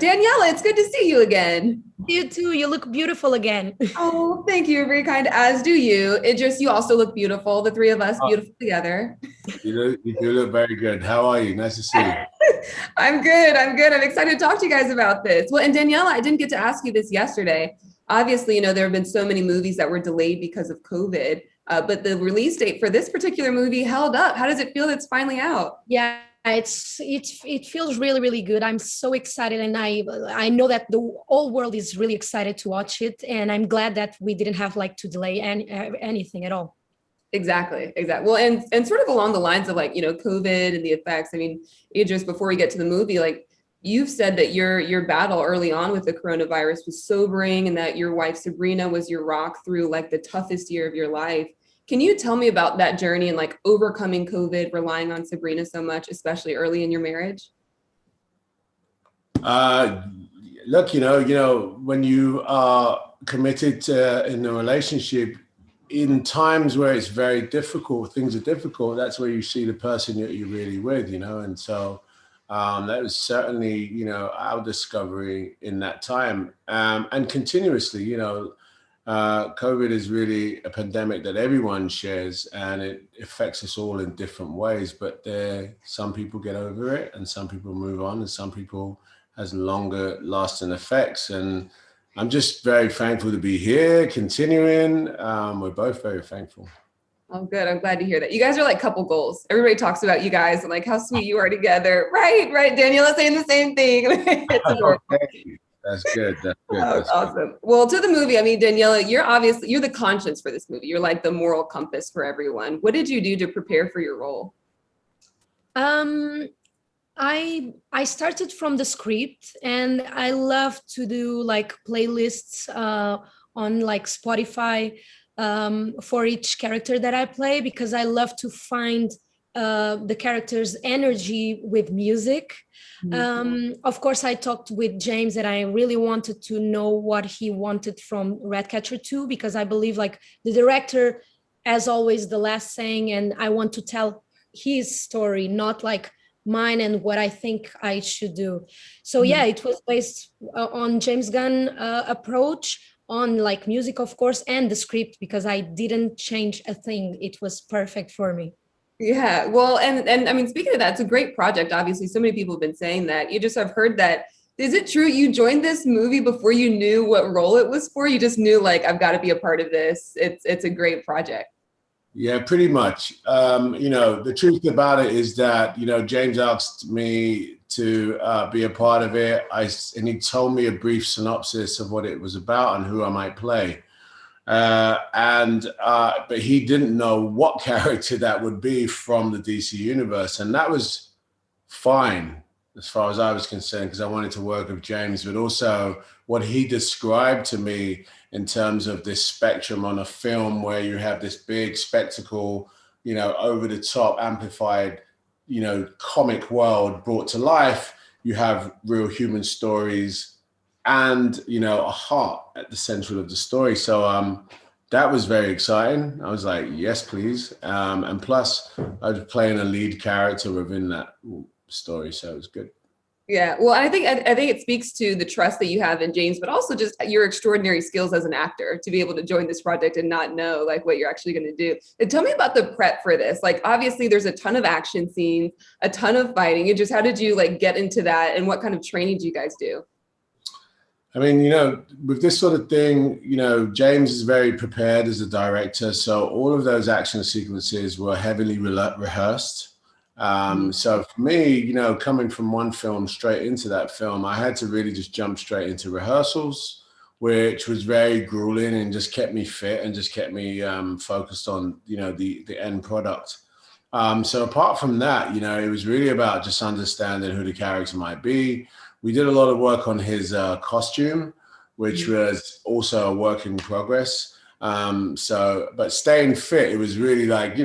Daniela, it's good to see you again. You too. You look beautiful again. Oh, thank you. Very kind, as do you. You also look beautiful. The three of us, Oh, beautiful together. you do look very good. How are you? Nice to see you. I'm good. I'm good. I'm excited to talk to you guys about this. Well, and Daniela, I didn't get to ask you this yesterday. Obviously, there have been so many movies that were delayed because of COVID, but the release date for this particular movie held up. How does it feel that it's finally out? Yeah, it feels really really good. I'm so excited, and I know that the whole world is really excited to watch it, and I'm glad that we didn't have like to delay anything at all. Exactly, exactly. Well, and sort of along the lines of like, COVID and the effects. I mean, Idris, before we get to the movie, like you've said that your battle early on with the coronavirus was sobering and that your wife Sabrina was your rock through like the toughest year of your life. Can you tell me about that journey and like overcoming COVID, relying on Sabrina so much, especially early in your marriage? Uh, Look, when you are committed to in a relationship, in times where it's very difficult, things are difficult. That's where you see the person that you're really with. And so that was certainly, our discovery in that time, and continuously, COVID is really a pandemic that everyone shares, and it affects us all in different ways. But some people get over it, and some people move on, and some people has longer lasting effects. And I'm just very thankful to be here, continuing. We're both very thankful. Oh, good. I'm glad to hear that. You guys are like couple goals. Everybody talks about you guys and like how sweet you are together. Right, right. Daniela saying the same thing. It's adorable. Okay. That's good. That's good. Oh, That's good. awesome. Well, to the movie, I mean, Daniela, you're the conscience for this movie. You're like the moral compass for everyone. What did you do to prepare for your role? Um, I started from the script, and I love to do like playlists on like Spotify for each character that I play, because I love to find the character's energy with music. Of course, I talked with James, and I really wanted to know what he wanted from Ratcatcher 2, because I believe like the director, as always, the last saying, and I want to tell his story, not like mine and what I think I should do. So yeah, it was based on James Gunn approach on like music, of course, and the script, because I didn't change a thing. It was perfect for me. Yeah, well, and I mean, speaking of that, it's a great project. Obviously, so many people have been saying that. You just have heard that. Is it true you joined this movie before you knew what role it was for? You just knew like I've got to be a part of this. It's a great project. Yeah, pretty much. The truth about it is that, James asked me to be a part of it. And he told me a brief synopsis of what it was about and who I might play. But he didn't know what character that would be from the DC universe. And that was fine as far as I was concerned, because I wanted to work with James, but also what he described to me in terms of this spectrum on a film where you have this big spectacle, over the top amplified, comic world brought to life. You have real human stories and, a heart at the center of the story. So that was very exciting. I was like, yes, please. And plus I was playing a lead character within that story. So it was good. Yeah, well, I think it speaks to the trust that you have in James, but also just your extraordinary skills as an actor to be able to join this project and not know like what you're actually going to do. And tell me about the prep for this. Like, obviously, there's a ton of action scenes, a ton of fighting. And just how did you like get into that, and what kind of training do you guys do? I mean, with this sort of thing, James is very prepared as a director. So all of those action sequences were heavily rehearsed. So for me, coming from one film straight into that film, I had to really just jump straight into rehearsals, which was very grueling and just kept me fit and just kept me focused on, the end product. So apart from that, it was really about just understanding who the character might be. We did a lot of work on his costume, which was also a work in progress. But staying fit, it was really like,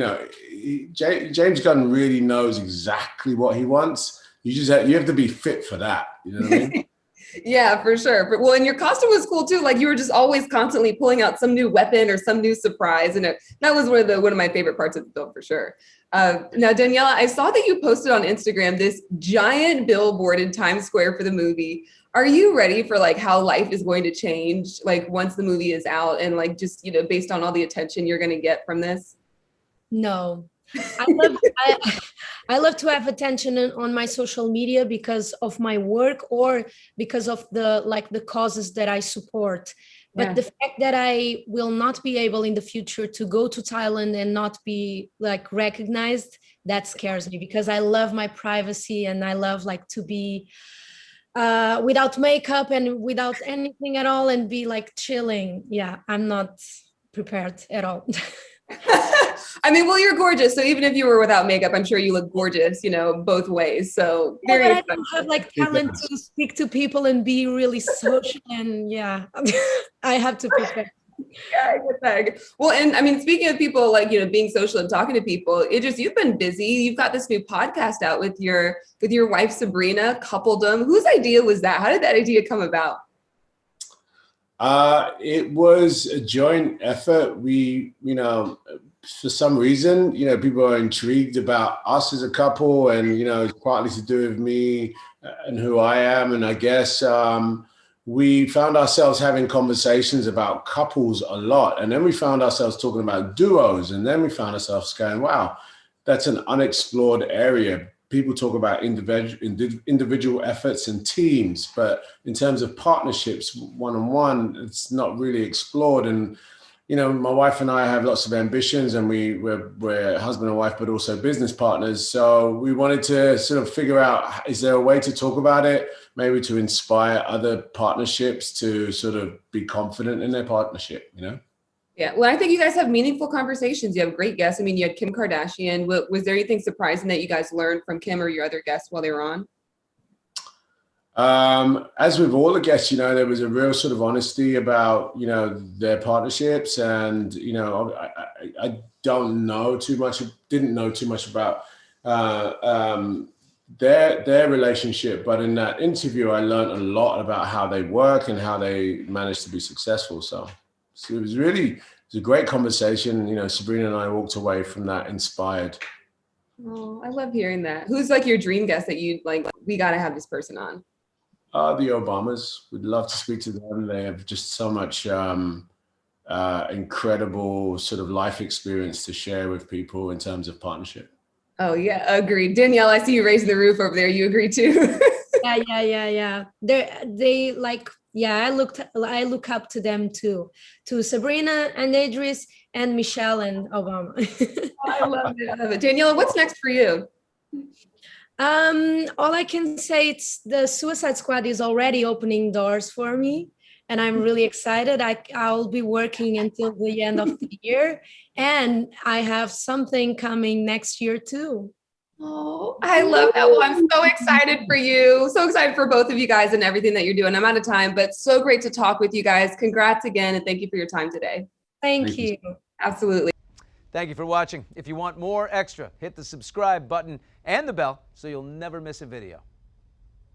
James Gunn really knows exactly what he wants. You have to be fit for that. You know what I mean? Yeah, for sure. Well, and your costume was cool too. Like you were just always constantly pulling out some new weapon or some new surprise, and that was one of my favorite parts of the film for sure. Now, Daniela, I saw that you posted on Instagram this giant billboard in Times Square for the movie. Are you ready for like how life is going to change, like once the movie is out and like just, you know, based on all the attention you're going to get from this? No. I love to have attention on my social media because of my work or because of the causes that I support. But Yeah. the fact that I will not be able in the future to go to Thailand and not be like recognized, that scares me because I love my privacy and I love like to be without makeup and without anything at all and be like chilling. Yeah, I'm not prepared at all. I mean, well, you're gorgeous. So even if you were without makeup, I'm sure you look gorgeous, you know, both ways. So Yeah, very but I excited. don't have like talent to speak to people and be really social. And yeah, I have to prepare. Yeah, I get that. Well, and I mean, speaking of people like, you know, being social and talking to people, you've been busy. You've got this new podcast out with your wife, Sabrina, Coupledom. Whose idea was that? How did that idea come about? It was a joint effort. We, you know, for some reason, you know, people are intrigued about us as a couple, and you know, it's partly to do with me and who I am. And I guess we found ourselves having conversations about couples a lot, and then we found ourselves talking about duos, and then we found ourselves going, "Wow, that's an unexplored area." People talk about individual efforts and teams, but in terms of partnerships, one-on-one, it's not really explored. And you know, my wife and I have lots of ambitions, and we're husband and wife, but also business partners. So we wanted to sort of figure out, is there a way to talk about it, maybe to inspire other partnerships to sort of be confident in their partnership, you know? Yeah, well, I think you guys have meaningful conversations. You have great guests. I mean, you had Kim Kardashian. Was there anything surprising that you guys learned from Kim or your other guests while they were on? As with all the guests, you know, there was a real sort of honesty about, you know, their partnerships, and you know, I don't know too much, didn't know too much about their relationship, but in that interview, I learned a lot about how they work and how they manage to be successful. So it was a great conversation. You know, Sabrina and I walked away from that inspired. Oh, I love hearing that. Who's like your dream guest that you like, we got to have this person on? The Obamas. Would love to speak to them. They have just so much incredible sort of life experience to share with people in terms of partnership. Oh yeah, agreed. Danielle, I see you raising the roof over there. You agree too? Yeah. They like, yeah, I look up to them too, to Sabrina and Idris and Michelle and Obama. I love it. I love it. Daniela, what's next for you? All I can say, it's the Suicide Squad is already opening doors for me, and I'm really excited. I'll be working until the end of the year, and I have something coming next year too. Oh, I love that. Well, I'm so excited for you. So excited for both of you guys and everything that you're doing. I'm out of time, but so great to talk with you guys. Congrats again, and thank you for your time today. Thank you. Absolutely. Thank you for watching. If you want more extra, hit the subscribe button and the bell so you'll never miss a video.